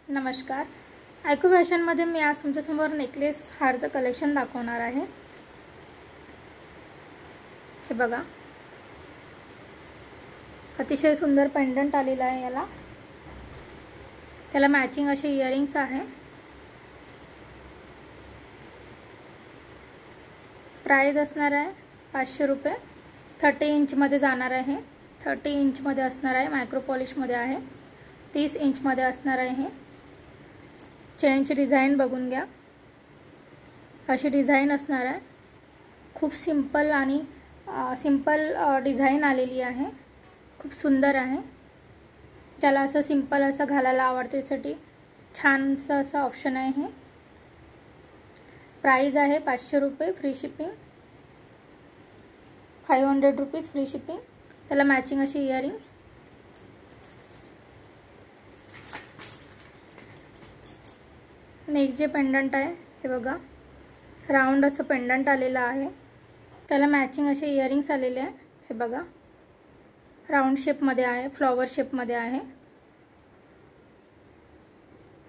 नमस्कार. आयकू फॅशनमध्ये मी आज तुमच्यासमोर नेकलेस हारचं कलेक्शन दाखवणार आहे. हे बघा, अतिशय सुंदर पेंडंट आलेला आहे. त्याला मॅचिंग असे इयरिंग्स आहे. प्राइस असणार आहे 500 रुपये. 30 इंचमध्ये जाणार आहे. 30 इंचमध्ये असणार आहे. मायक्रो पॉलिशमध्ये आहे. 30 इंचमध्ये असणार आहे. चेनची डिझाइन बघून घ्या. अशी डिझाइन असणार आहे. खूप सिंपल आणि सिंपल डिझाइन आलेली आहे. खूप सुंदर आहे. ज्याला असं सिंपल असं घालायला आवडते त्यासाठी छानसा असा ऑप्शन आहे हे. प्राइस आहे 500 रुपये. Free shipping. 500 rupees free shipping. त्याला मॅचिंग अशी इयरिंग्स. नेक्स्ट जे पेंडंट आहे हे बघा, राउंड असं पेंडंट आलेलं आहे. त्याला मॅचिंग असे इयरिंग्स आलेले आहे. हे बघा, राउंड शेपमध्ये आहे. फ्लॉवर शेपमध्ये आहे.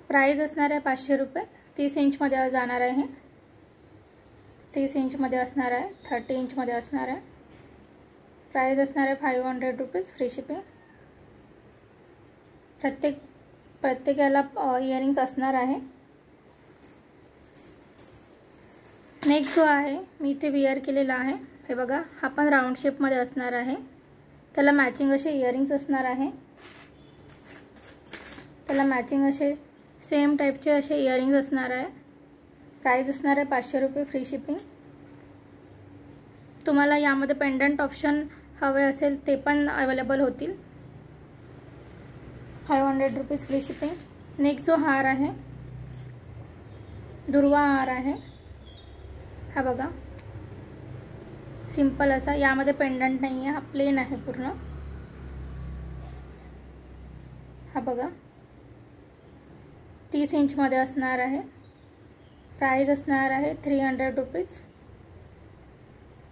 प्राइस असणार आहे 500 रुपये. 30 इंचमध्ये जाणार आहे. 30 इंचमध्ये असणार आहे. 30 इंचमध्ये असणार आहे. प्राइस असणार आहे 500 रुपीज फ्री शिपिंग. प्रत्येकाला इयरिंग्स असणार आहे. नेक्स्ट जो आहे मी इथे वियर केलेला आहे. हे बघा, हा पण राउंड शेपमध्ये असणार आहे. त्याला मॅचिंग असे इयरिंग्स असणार आहे. त्याला मॅचिंग असे सेम टाइपचे असे इयरिंग्स असणार आहे. प्राइस असणार आहे 500 रुपये फ्री शिपिंग. तुम्हाला यामध्ये पेंडंट ऑप्शन हवे असेल ते पण अवेलेबल होतील. 500 रुपीज फ्री शिपिंग. नेक्स्ट जो हार आहे दुर्वा हार आहे. हा बघा, सिंपल असा. यामध्ये पेंडंट नाही आहे. हा प्लेन आहे पूर्ण. हा बघा, 30 इंचमध्ये असणार आहे. प्राइस असणार आहे 300 रुपीज.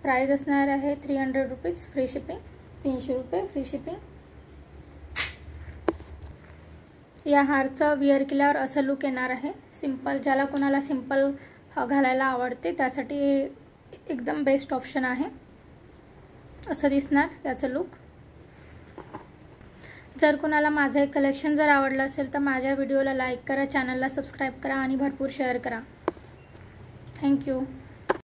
प्राइस असणार आहे 300 रुपीज फ्री शिपिंग. 300 रुपये फ्री शिपिंग. या हारचा वियर केल्यावर असं लुक येणार आहे. सिंपल, ज्याला कोणाला सिंपल घालायला आवडते त्यासाठी एकदम बेस्ट ऑप्शन आहे. असं दिसणार याचं लुक. जर कोणाला माझं हे कलेक्शन जर आवडलं असेल तर माझ्या व्हिडिओला लाईक करा, चॅनलला सबस्क्राईब करा आणि भरपूर शेअर करा. थँक्यू.